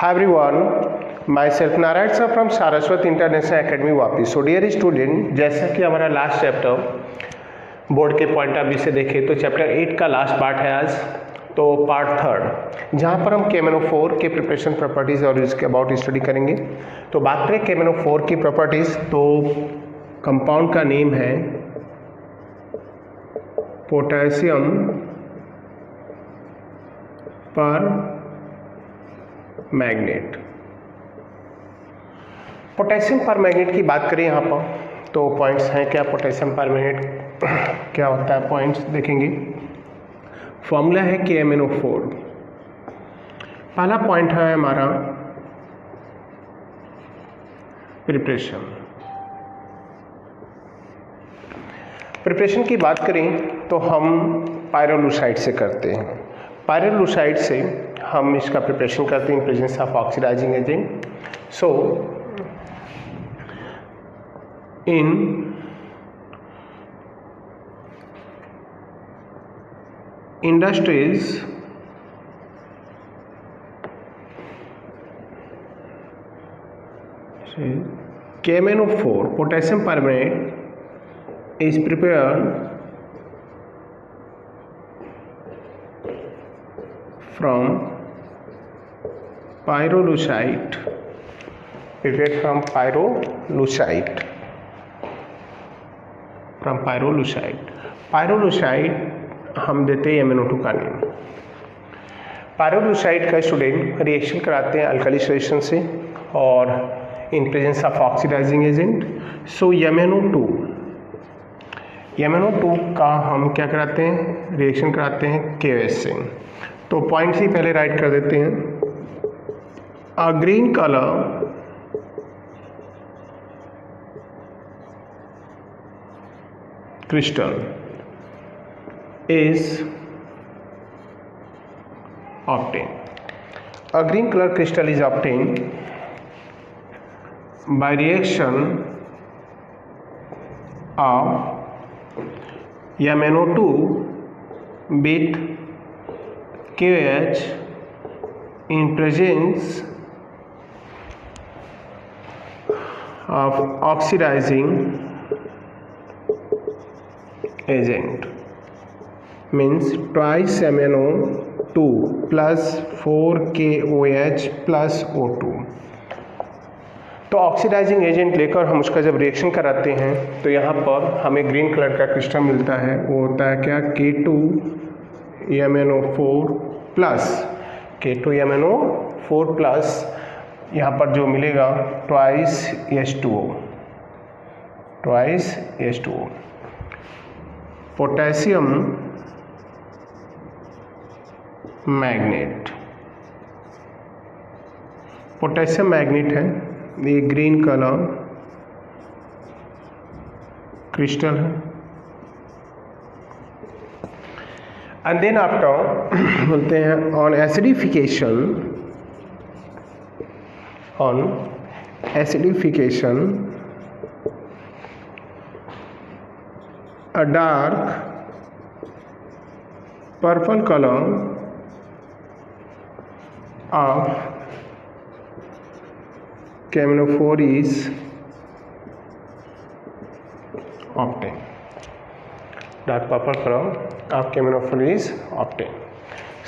Hi everyone, myself Narayan sir from Saraswat international academy Vapi. So dear student, जैसा कि हमारा last chapter board के point of view से देखें तो चैप्टर 8 का लास्ट पार्ट है आज, तो पार्ट थर्ड, जहां पर हम KMnO4 के प्रिपरेशन प्रॉपर्टीज़ और इसके अबाउट स्टडी करेंगे। तो बात करें KMnO4 की प्रॉपर्टीज़, तो कंपाउंड का नेम है पोटेशियम पर मैग्नेट। पोटेशियम पर मैग्नेट की बात करें यहाँ पर, तो पॉइंट्स हैं क्या पोटेशियम पर मैग्नेट क्या होता है, पॉइंट्स देखेंगे। फॉर्मूला है KMnO4। पहला पॉइंट है हमारा प्रिपरेशन की बात करें तो हम पायरोलुसाइड से करते हैं। पायरोलुसाइड से हम इसका प्रिपरेशन करते हैं in presence of oxidizing agent. So in industries KMnO4 potassium permanganate is prepared from pyrolusite, pyrolusite हम देते हैं MnO2 का नेम। पायरोलुसाइड का स्टूडेंट रिएक्शन कराते हैं अल्कली सॉल्यूशन से और in presence of oxidizing agent. So MnO2 का हम क्या कराते हैं, रिएक्शन कराते हैं KOH से। तो पॉइंट ही पहले राइट कर देते हैं। A green colour crystal is obtained. A green color crystal is obtained by reaction of MnO2 with KOH in presence of oxidizing agent, means twice MnO2 plus 4 KOH plus O2। तो oxidising agent लेकर हम उसका जब reaction कराते हैं तो यहाँ पर हमें ग्रीन कलर का क्रिस्टल मिलता है। वो होता है क्या, K2MnO4 प्लस यहाँ पर जो मिलेगा ट्वाइस H2O। पोटेशियम मैग्नेट है, ये ग्रीन कलर क्रिस्टल है। एंड देन आफ्टर बोलते हैं on acidification a dark purple color of KMnO4 is obtained. Dark purple color of KMnO4 is obtained.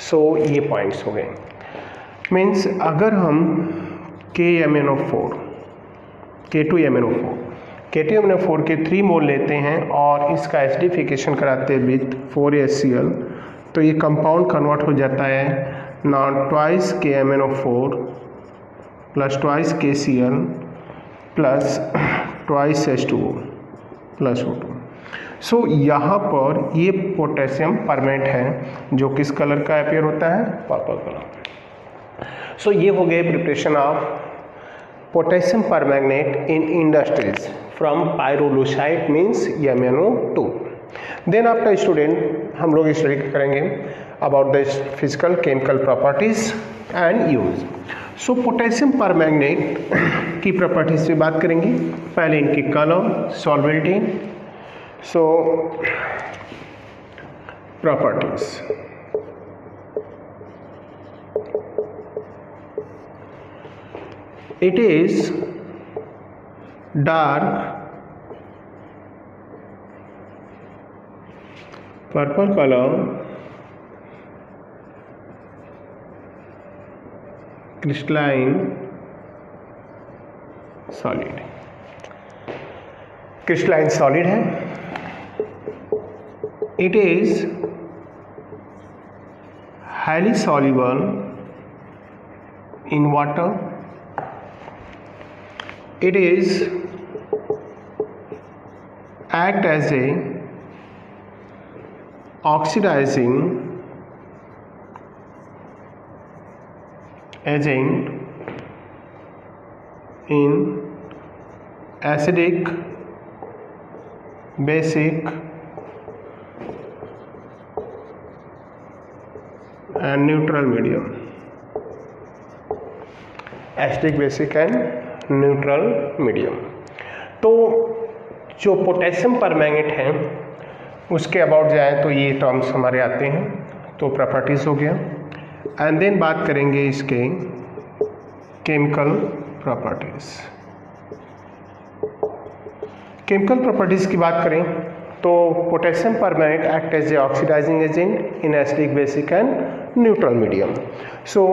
So ये पॉइंट्स हो गए। मीन्स अगर हम K2MnO4 के 3 मोल लेते हैं और इसका एसिडिफिकेशन कराते हैं विथ 4HCl, तो ये कंपाउंड कन्वर्ट हो जाता है not twice KMnO4 plus twice KCl plus twice H2O plus O2। सो यहाँ पर ये पोटेशियम परमैंगनेट है जो किस कलर का अपीयर होता है, पर्पल कलर। सो ये हो गए preparation of potassium permanganate in industries from pyrolusite means MnO2। Then after student हम लोग स्टडी करेंगे about the physical chemical properties and use. So potassium permanganate की प्रॉपर्टीज पे बात करेंगे। पहले इनकी colour, solubility. So properties, it is dark purple color crystalline solid, crystalline solid है. It is highly soluble in water. It is act as a oxidizing agent in acidic, basic and neutral medium. Acidic, basic and neutral medium. तो जो potassium permanganate है उसके about जाए तो ये terms हमारे आते हैं. तो प्रॉपर्टीज़ हो गया. एंड देन बात करेंगे इसके केमिकल प्रॉपर्टीज़. केमिकल प्रॉपर्टीज़ की बात करें तो potassium permanganate act as a oxidizing agent in acidic, basic and neutral medium. So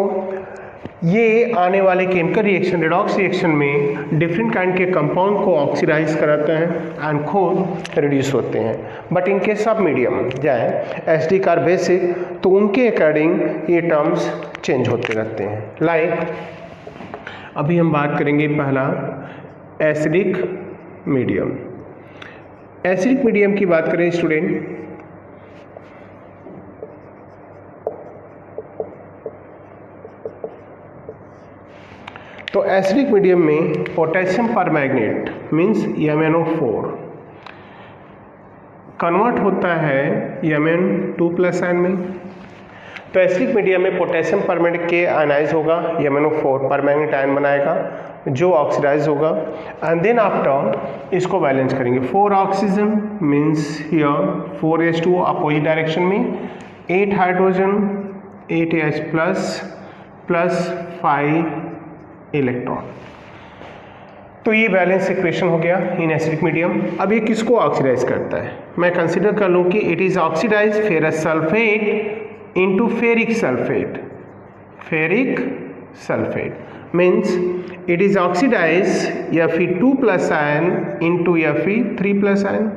ये आने वाले केमिकल रिएक्शन, रेडॉक्स रिएक्शन में डिफरेंट काइंड के कंपाउंड को ऑक्सीडाइज कराते हैं एंड खुद रिड्यूस होते हैं. But in case of medium जाए एसिडिक और बेसिक तो उनके अकॉर्डिंग ये टर्म्स चेंज होते रहते हैं. लाइक अभी हम बात करेंगे पहला एसिडिक मीडियम. एसिडिक मीडियम की बात करें स्टूडेंट तो एसिडिक मीडियम में potassium permanganate means MnO4 convert होता है Mn2+ आयन में. तो एसिडिक मीडियम में पोटेशियम परमैंगनेट के आयनाइज होगा, MnO4 परमैंगनेट आयन बनाएगा जो ऑक्सीडाइज होगा. एंड देन आफ्टर इसको बैलेंस करेंगे. 4 oxygen means here 4H2O opposite direction में, 8 हाइड्रोजन 8H प्लस 5 इलेक्ट्रॉन. तो ये बैलेंस इक्वेशन हो गया इन एसिडिक मीडियम. अब ये किसको ऑक्सीडाइज करता है? मैं कंसिडर कर लूँ कि it is oxidize ferrous sulphate into ferric sulphate. Ferric sulphate means it is oxidize Fe2+ ion into Fe3+ ion.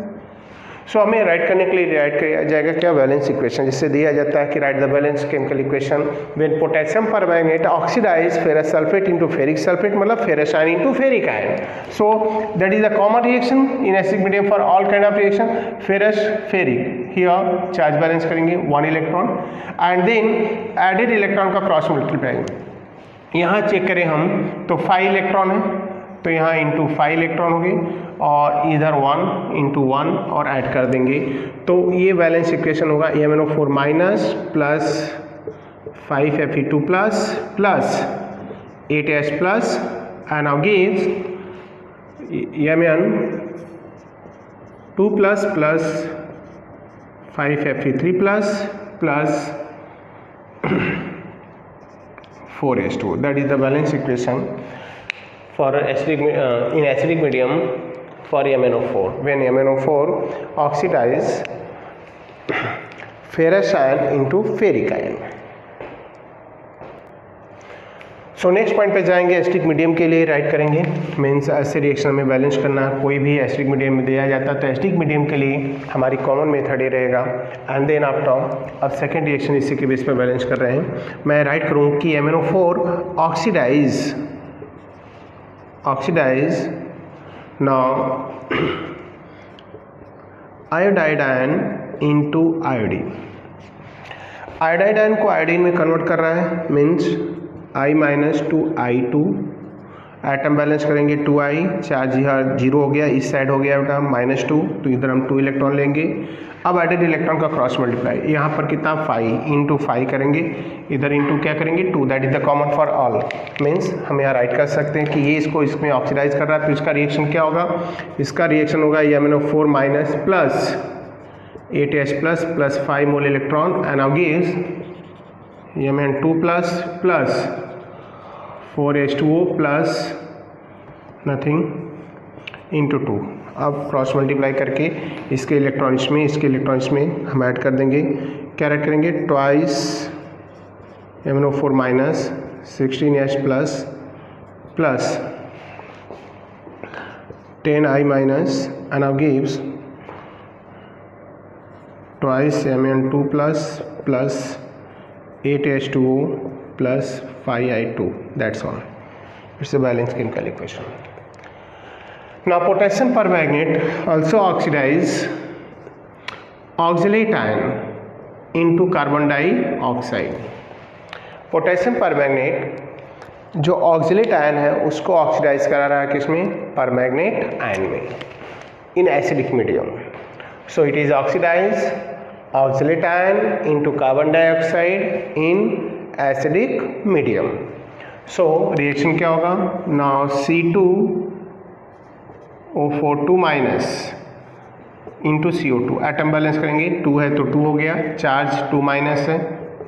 So हमें राइट करने के लिए राइट किया जाएगा क्या? बैलेंस इक्वेशन, जिससे दिया जाता है कि write the balance chemical equation when potassium permanganate oxidize ferrous sulphate into ferric sulphate, मतलब ferrous ion into ferric ion. So that is the common reaction in acidic medium for all kind of reaction. Ferrous ferric here charge balance करेंगे 1 electron and then added electron का cross multiply. यहाँ check करें हम तो 5 electron है तो यहाँ into 5 electron हो गए और इधर 1 इंटू 1 और ऐड कर देंगे. तो ये बैलेंस इक्वेशन होगा MnO4 minus plus 5 Fe2 plus 8H plus and now gives Mn2 plus 5 Fe3 plus 4H2. That is the balance equation for acidic in acidic medium for MnO4 when MnO4 oxidize ferrous ion into ferric ion. So next point पे जाएंगे. Acidic medium के लिए right करेंगे means ऐसे reaction में balance करना. कोई भी एसिडिक मीडियम में दिया जाता है तो एसिडिक मीडियम के लिए हमारी कॉमन मेथड ये रहेगा. एंड देन आफ्टर अब सेकेंड रिएक्शन इसी के बेस पे बैलेंस कर रहे हैं. मैं राइट करूँ कि MnO4 oxidize now iodide ion into iodine. Iodide ion को आयोडीन में कन्वर्ट कर रहा है मीन्स I-2I2 एटम बैलेंस करेंगे 2I, चार्ज यहाँ 0 हो गया, इस साइड हो गया बेटा -2 तो इधर हम 2 इलेक्ट्रॉन लेंगे. अब एडेड इलेक्ट्रॉन का क्रॉस मल्टीप्लाई यहाँ पर कितना 5 इंटू 5 करेंगे, इधर इंटू क्या करेंगे 2. That is the common for all means हम यहाँ राइट कर सकते हैं कि ये इसको इसमें ऑक्सीडाइज कर रहा है तो इसका रिएक्शन क्या होगा? इसका रिएक्शन होगा MnO4 minus plus 8H plus 5 mole electron and now gives Mn2 plus 4H2O plus nothing into 2। अब क्रॉस मल्टीप्लाई करके इसके इलेक्ट्रॉनिक्स में इसके इलेक्ट्रॉनिक्स में हम ऐड कर देंगे। क्या ऐड करेंगे? Twice MnO4 minus 16H plus 10I minus and now gives twice Mn2 plus 8H2O plus 5I2. That's all. It's a balanced chemical equation. Now potassium permanganate also oxidize oxalate ion into carbon dioxide. Potassium permanganate जो oxalate ion है उसको oxidise करा रहा है किसमें? Permanganate ion में, in acidic medium. So it is oxidize oxalate ion into carbon dioxide in acidic medium. So reaction क्या होगा? Now C2O4 2 minus into CO2, atom balance करेंगे, 2 है तो 2 हो गया, चार्ज 2 माइनस है,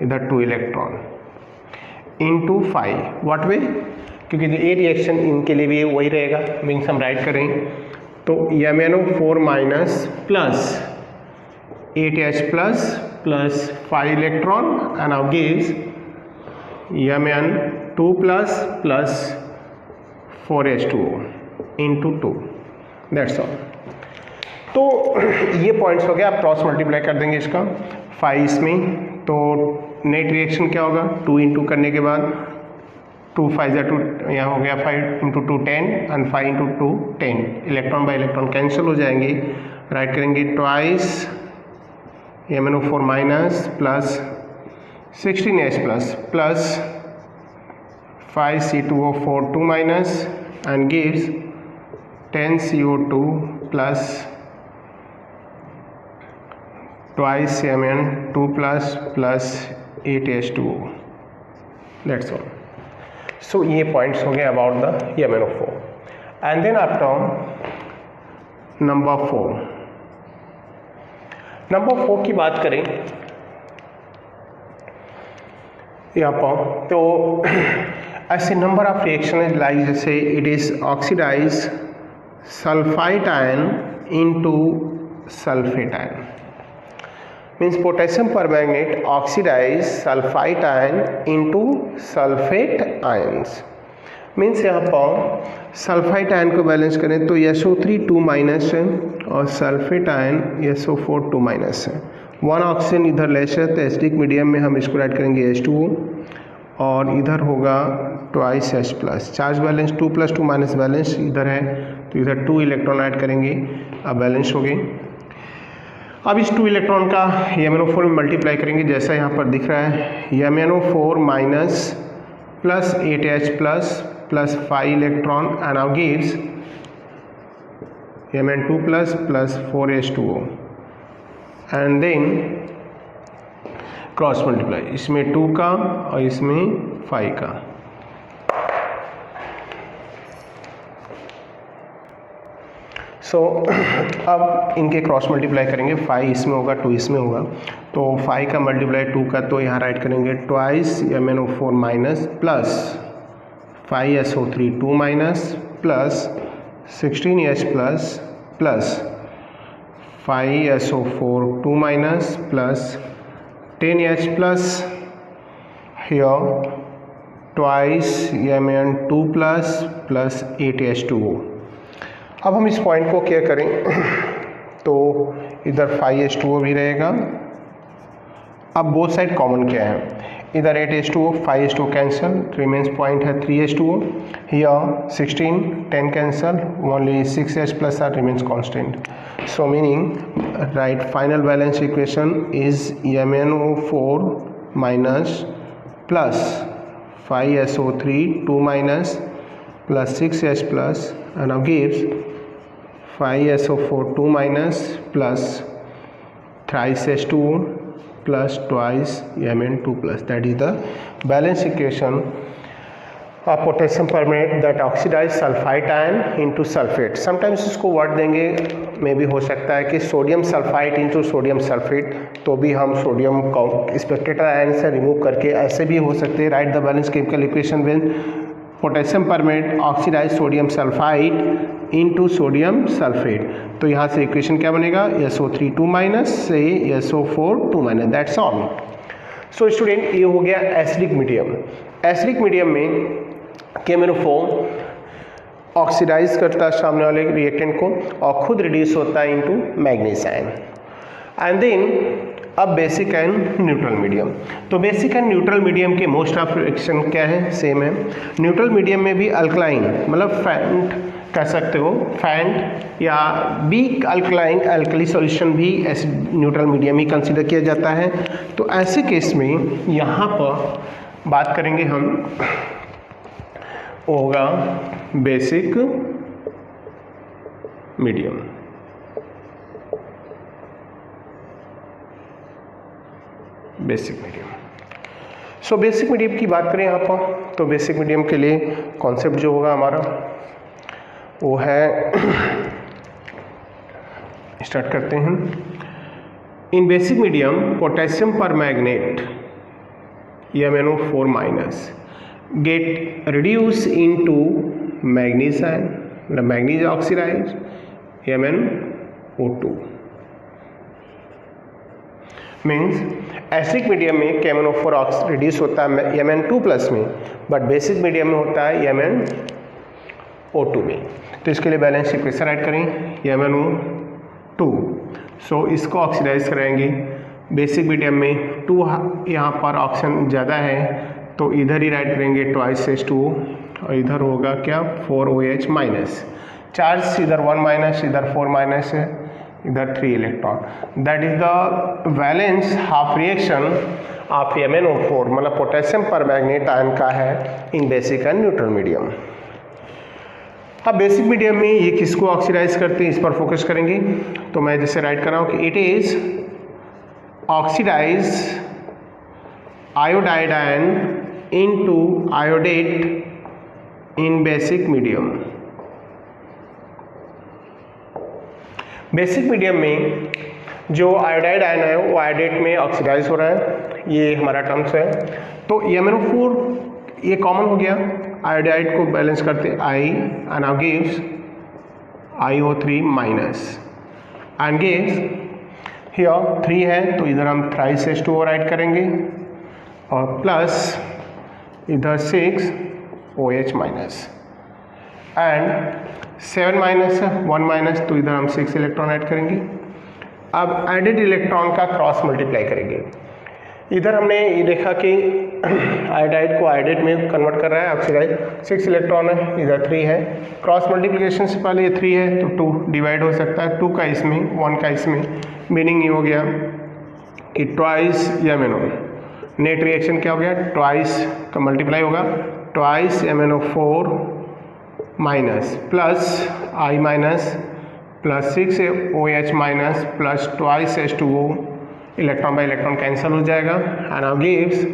इधर 2 इलेक्ट्रॉन इंटू 5 व्हाट वे, क्योंकि ये रिएक्शन इनके लिए भी वही रहेगा, मीन्स हम राइट करें तो MnO4 minus plus 8H plus 5 electron and now gives Mn2 plus 4H2O into 2। That's all. तो ये पॉइंट्स हो गया। आप क्रॉस मल्टीप्लाई कर देंगे इसका 5 इसमें, तो नेट रिएक्शन क्या होगा? 2 इंटू करने के बाद 2 5 2, यहाँ हो गया 5 into 2 10 and 5 into 2 10, electron by electron cancel हो जाएंगे। राइट करेंगे twice MnO4 minus plus 16H plus 5C2O4 2 minus and gives 10CO2 plus twice Mn2 plus 8H2O। That's all. So ये पॉइंट्स हो गए about the MnO4। And then after number 4 की बात करें यहाँ पर, तो ऐसे number of reaction is like, जैसे it is oxidize sulphide ion into sulphate ion. Means potassium permanganate oxidize sulphide ion into sulphate ions. Means यहाँ पर सल्फाइड आयन को बैलेंस करें तो SO3 2 माइनस है और सल्फेट आयन SO4 2 माइनस है। 1 oxygen इधर लेस है तो एसिडिक मीडियम में हम इसको ऐड करेंगे H2O और इधर होगा twice H plus. Charge balance 2 plus 2 minus balance इधर है तो इधर 2 इलेक्ट्रॉन ऐड करेंगे, अब बैलेंस हो गए। अब इस 2 इलेक्ट्रॉन का MnO4 में मल्टीप्लाई करेंगे, जैसा यहाँ पर दिख रहा है MnO4 minus plus 8H plus 5 electron and now gives Mn2 plus 4H2O and then cross multiply, इसमें 2 का और इसमें 5 का। सो अब इनके क्रॉस मल्टीप्लाई करेंगे, 5 इसमें होगा 2 इसमें होगा, तो 5 का मल्टीप्लाई 2 का, तो यहाँ राइट करेंगे twice MnO4 minus plus 5SO3 2 minus plus 16H plus 5SO4 2 minus plus 10H plus here twice Mn2 plus 8H2O। अब हम इस पॉइंट को क्या करें तो इधर 5H2O भी रहेगा। अब बोथ साइड कॉमन क्या है, इधर 8H2O 5H2O cancel, remains point है 3H2O, here 16 10 cancel, only 6H plus are remains constant. So meaning right final balance equation is MnO4 minus plus 5SO3 2 minus plus 6H plus and now gives 5SO4 2 minus plus thrice H2O plus twice Mn2 plus. That is the balance equation of potassium permanganate that oxidize sulfide ion into sulfate. Sometimes इसको word देंगे, मे भी हो सकता है कि sodium sulphide into sodium sulphate, तो भी हम सोडियम को स्पेक्टेटर आयन से रिमूव करके ऐसे भी हो सकते हैं। Write the balance chemical equation when potassium permanganate oxidize sodium sulphide into sodium sulphate. तो यहाँ से इक्वेशन क्या बनेगा, SO3 2 माइनस से SO4 2 minus, that's all. So student ये हो गया एसिडिक मीडियम। एसिडिक मीडियम में KMnO4 ऑक्सीडाइज करता है सामने वाले रिएक्टेंट को और खुद रिड्यूस होता है into manganese ion. And then अब बेसिक एंड न्यूट्रल मीडियम। तो बेसिक एंड न्यूट्रल मीडियम के मोस्ट ऑफ रिएक्शन क्या है, सेम है। न्यूट्रल मीडियम में भी अल्कलाइन मतलब फैंट कह सकते हो, फैंट या वीक अल्कलाइन एल्कली सॉल्यूशन भी एसिड न्यूट्रल मीडियम ही कंसीडर किया जाता है। तो ऐसे केस में यहाँ पर बात करेंगे हम, होगा basic medium. Basic medium. So basic medium की बात करें यहाँ पर, तो बेसिक मीडियम के लिए कॉन्सेप्ट जो होगा हमारा वो है, स्टार्ट करते हैं। In basic medium potassium permanganate MnO4 minus get reduce into manganese ion, मतलब manganese oxidize MnO2। Means acidic medium में KMnO4 रिड्यूस होता है Mn2 प्लस में, बट बेसिक मीडियम में होता है MnO2 में। तो इसके लिए बैलेंस इक्वेशन राइट करें MnO2। सो इसको ऑक्सीडाइज कराएंगे बेसिक मीडियम में, 2 यहाँ पर ऑप्शन ज़्यादा है तो इधर ही राइट करेंगे ट्वाइस H2O और इधर होगा क्या 4OH माइनस, चार्ज इधर 1 माइनस इधर 4 माइनस है, इधर 3 electron. That is the valence half reaction of MnO4 मतलब पोटेशियम परमैंगनेट आयन का है इन बेसिक एंड न्यूट्रल मीडियम। अब बेसिक मीडियम में ये किसको ऑक्सीडाइज करते हैं इस पर फोकस करेंगे। तो मैं जैसे राइट कर रहा हूँ कि it is oxidize iodide ion into iodate in basic medium. Basic medium में जो आयोडाइड आयन है वो आयोडेट में ऑक्सीडाइज हो रहा है, ये हमारा टर्म्स है। तो MnO4 ये कॉमन हो गया, आयोडाइड को बैलेंस करते I and now gives IO3 minus and gives here 3 है तो इधर हम थ्राइस H2O राइट करेंगे और प्लस इधर 6OH minus and 7 minus 1 minus तो इधर हम 6 इलेक्ट्रॉन ऐड करेंगे। अब एडेड इलेक्ट्रॉन का क्रॉस मल्टीप्लाई करेंगे। इधर हमने ये देखा कि आयोडाइड को आयोडेट में कन्वर्ट कर रहा है ऑक्सीडाइड, 6 इलेक्ट्रॉन है इधर 3 है, क्रॉस मल्टीप्लिकेशन से पहले ये 3 है तो 2 डिवाइड हो सकता है, 2 का इसमें 1 का इसमें, मीनिंग ये हो गया कि ट्वाइस MnO। नेट रिएक्शन क्या हो गया, ट्वाइस का मल्टीप्लाई होगा, twice MnO4 minus plus I minus plus 6OH minus plus twice H2O, electron by electron cancel हो जाएगा and now gives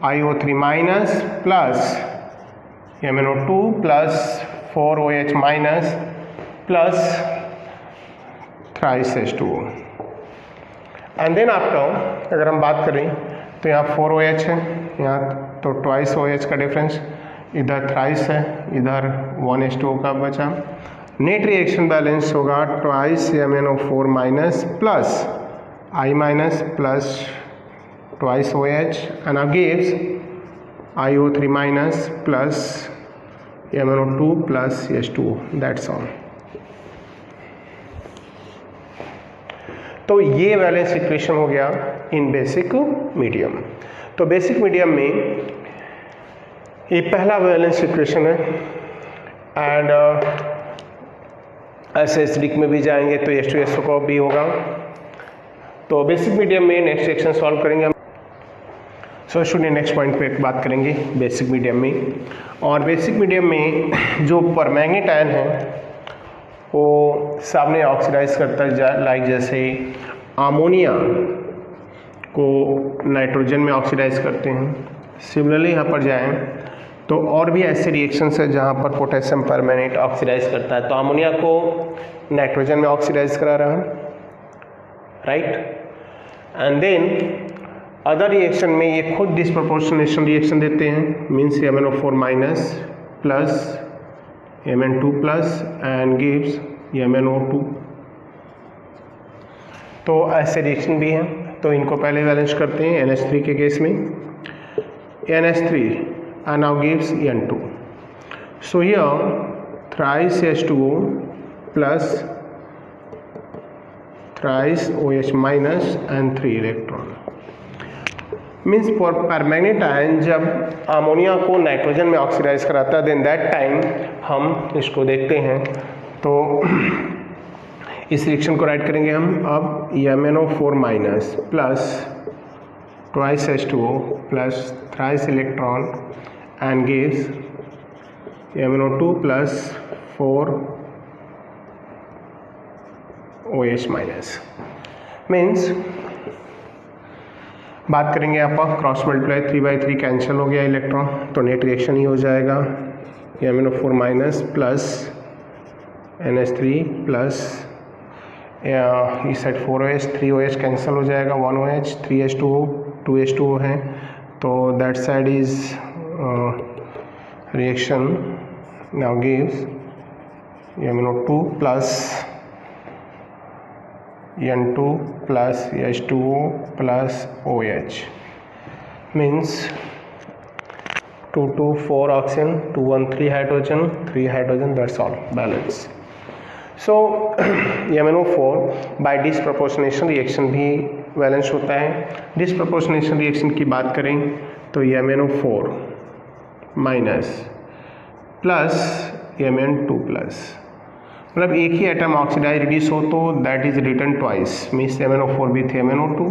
IO3 minus plus MnO2 plus 4OH minus plus thrice H2O। And then after अगर हम बात करें तो यहाँ 4OH है, यहाँ तो ट्वाइस OH का डिफरेंस, इधर थ्राइस है, इधर 1 H2O का बचा। नेट रिएक्शन बैलेंस होगा twice MnO4 minus plus I minus plus twice OH and now gives IO3 minus plus MnO2 plus H2O, that's all. तो ये बैलेंस इक्वेशन हो गया इन बेसिक मीडियम। तो बेसिक मीडियम में ये पहला बैलेंस इक्वेशन है एंड ऐसे एसिडिक में भी जाएंगे तो H2SO का भी होगा। तो बेसिक मीडियम में नेक्स्ट सेक्शन सॉल्व करेंगे हम। सो स्टूडेंट नेक्स्ट पॉइंट पे बात करेंगे बेसिक मीडियम में, और बेसिक मीडियम में जो परमैंगनेट आयन है वो सामने ऑक्सीडाइज करता है, लाइक जैसे अमोनिया को नाइट्रोजन में ऑक्सीडाइज करते हैं। सिमिलरली यहाँ पर जाएं तो और भी ऐसे रिएक्शंस है जहाँ पर पोटेशियम परमैंगनेट ऑक्सीडाइज करता है। तो अमोनिया को नाइट्रोजन में ऑक्सीडाइज करा रहा है, right. And then other reaction में ये खुद डिस्प्रपोर्शनेशन रिएक्शन देते हैं, means MnO4 minus plus Mn2 plus and gives MnO2। तो ऐसे रिएक्शन भी हैं, तो इनको पहले बैलेंस करते हैं। NH3 के केस में NH3 and now gives N2. So here thrice H2O plus thrice OH minus and 3 electron. Means for permanganate ion जब अमोनिया को नाइट्रोजन में ऑक्सीडाइज कराता है, देन दैट टाइम हम इसको देखते हैं। तो इस रिएक्शन को राइट करेंगे हम अब MnO4 minus plus twice H2O plus thrice electron and gives MnO2 plus 4 OH minus. Means बात करेंगे आप क्रॉस मल्टीप्लाई 3/3 कैंसिल हो गया इलेक्ट्रॉन, तो नेट रिएक्शन ही हो जाएगा MnO4 minus plus NH3 plus इस साइड 4OH 3OH कैंसिल हो जाएगा, 1OH 3H2O 2H2O है, तो that side is reaction now gives MnO2 plus N2 plus H2O plus OH means 2 2 4 oxygen 2 1 3 hydrogen 3 hydrogen, that's all, balance. So MnO4 by disproportionation reaction भी balance होता है। Disproportionation reaction की बात करें तो MnO4 minus plus Mn2 plus, मतलब एक ही atom oxidise reduce हो तो that is return twice, means MnO4 with MnO2,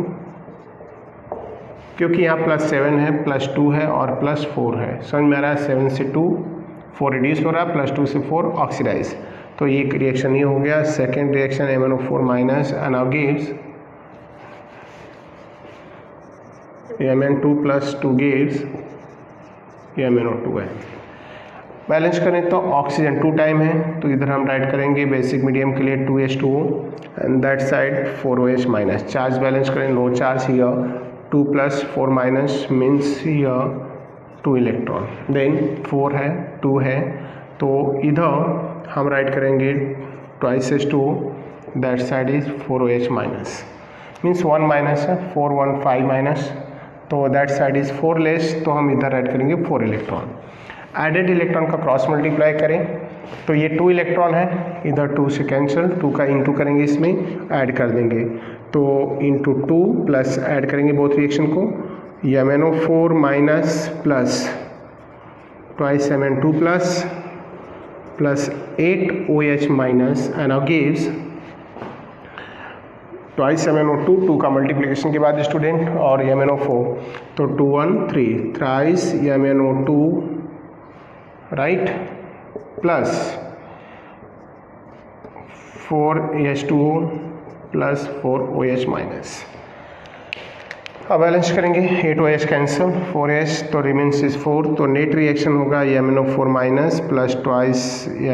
क्योंकि यहाँ प्लस 7 है प्लस 2 है और प्लस 4 है, समझ में आ रहा है। 7 से 2 4 रिड्यूस हो रहा है, प्लस 2 से 4 ऑक्सीडाइज, तो ये रिएक्शन ही हो गया। Second reaction MnO4 minus and now gives Mn2 plus 2 gives MnO2 है। बैलेंस करें तो ऑक्सीजन 2 टाइम है, तो इधर हम राइट करेंगे बेसिक मीडियम के लिए 2H2O and that side 4OH minus. Charge balance करें, no charge here 2 plus 4 minus means here 2 electron, then 4 है 2 है, तो इधर हम राइट करेंगे twice H2O, that side is 4OH minus, means 1 minus है 4 1 5 माइनस, तो दैट साइड इज 4 लेस, तो हम इधर राइट करेंगे 4 इलेक्ट्रॉन। एडेड इलेक्ट्रॉन का क्रॉस मल्टीप्लाई करें तो ये 2 इलेक्ट्रॉन है, इधर 2 से कैंसिल, 2 का इंटू करेंगे, इसमें ऐड कर देंगे, तो इंटू 2 प्लस ऐड करेंगे बोथ रिएक्शन को, MnO4 minus plus twice Mn2 plus plus 8 OH minus and now gives twice MnO2, 2 का मल्टीप्लिकेशन के बाद स्टूडेंट, और MnO4, तो 2 1 3 thrice MnO2 right plus 4H2O plus 4OH minus. अब बैलेंस करेंगे 8OH cancel, 4H तो remains is 4, तो net reaction होगा MnO4 minus plus twice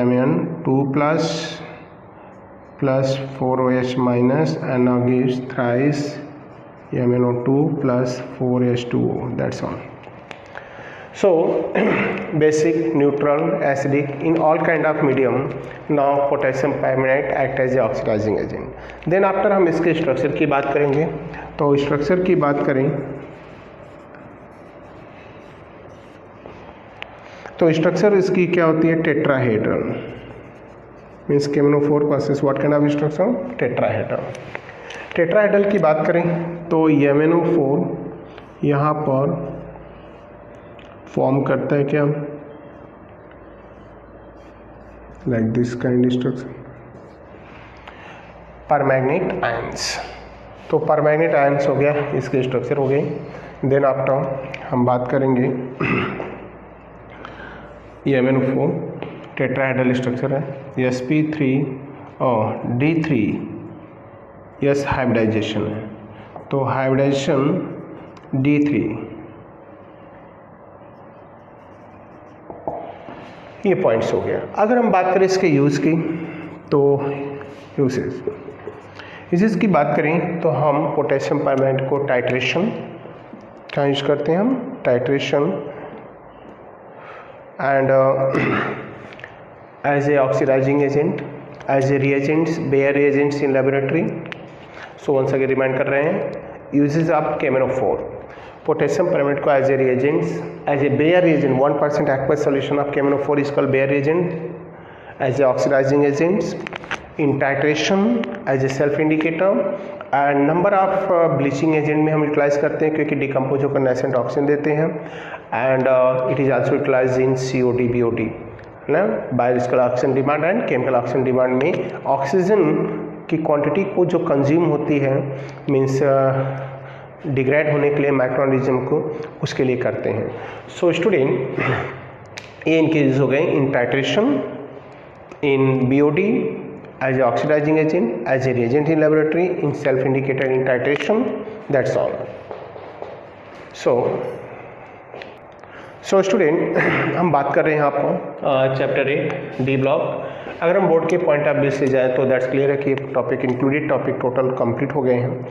Mn2 plus plus 4OH minus and now gives thrice MnO2 plus 4H2O, that's all. So basic, neutral, acidic, in all kind of medium, now potassium permanganate act as a oxidizing agent. Then after हम इसके structure की बात करेंगे, तो structure की बात करें तो स्ट्रक्चर इसकी क्या होती है, tetrahedral, means MnO4 possesses what kind of structure, tetrahedral. Tetrahedral की बात करें तो MnO4 यहाँ पर फॉर्म करता है क्या, like this kind structure, permanganate ions, तो परमैंगनेट आयंस हो गया, इसके स्ट्रक्चर हो गए। देन आफ्टर हम बात करेंगे MnO4 टेट्राहेड्रल स्ट्रक्चर है, sp3 और D3 यस हाइब्रिडाइजेशन है, तो हाइब्रिडाइजेशन D3, ये पॉइंट्स हो गया। अगर हम बात करें इसके यूज़ की, तो यूजेस की बात करें तो हम पोटेशियम परमैंगनेट को टाइट्रेशन क्या यूज करते हैं हम, titration and as a oxidizing agent, as a reagents, Baeyer reagents in laboratory. So once again remind कर रहे हैं, uses of KMnO4, potassium permanganate को as a reagents, as a Baeyer reagent 1% aqueous solution of KMnO4 is called Baeyer reagent, as a oxidizing agents, in titration as a self indicator, and number of bleaching agent में हम utilise करते हैं क्योंकि decompose होकर nascent oxygen देते हैं, and it is also utilize in COD BOD ना, biological oxygen demand and chemical oxygen demand में ऑक्सीजन की क्वांटिटी को जो कंज्यूम होती है मीन्स डिग्रेड होने के लिए माइक्रोऑर्गेनिज्म को, उसके लिए करते हैं। सो स्टूडेंट ये इनके यूज हो गए इन titration, in BOD, as a oxidizing agent, as a reagent in laboratory, in self-indicated in titration, that's all. So student हम बात कर रहे हैं आपको चैप्टर 8 D ब्लॉक। अगर हम बोर्ड के पॉइंट ऑफ व्यू से जाए तो दैट्स क्लियर है कि topic included topic total complete हो गए हैं,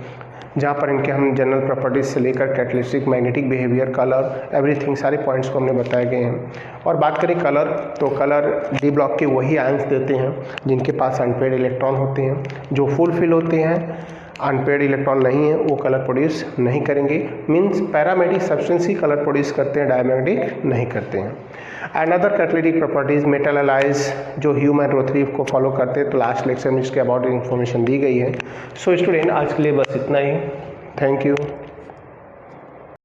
जहाँ पर इनके हम जनरल प्रॉपर्टीज से लेकर catalytic, magnetic behaviour, colour, everything सारे पॉइंट्स को हमने बताए गए हैं। और बात करें कलर, तो कलर डी ब्लॉक के वही आयंस देते हैं जिनके पास अनपेयर्ड इलेक्ट्रॉन होते हैं, जो फुल फिल होते हैं अनपेयर्ड इलेक्ट्रॉन नहीं है वो कलर प्रोड्यूस नहीं करेंगे, मीन्स पैरामेटिक सब्सटेंस ही कलर प्रोड्यूस करते हैं, डायमैग्नेटिक नहीं करते हैं। And other catalytic properties, metal allies जो ह्यूम एंड रोथरी को फॉलो करते हैं, तो लास्ट लेक्चर में इसके अबाउट इन्फॉर्मेशन दी गई है। सो स्टूडेंट आज के लिए बस इतना ही, थैंक यू।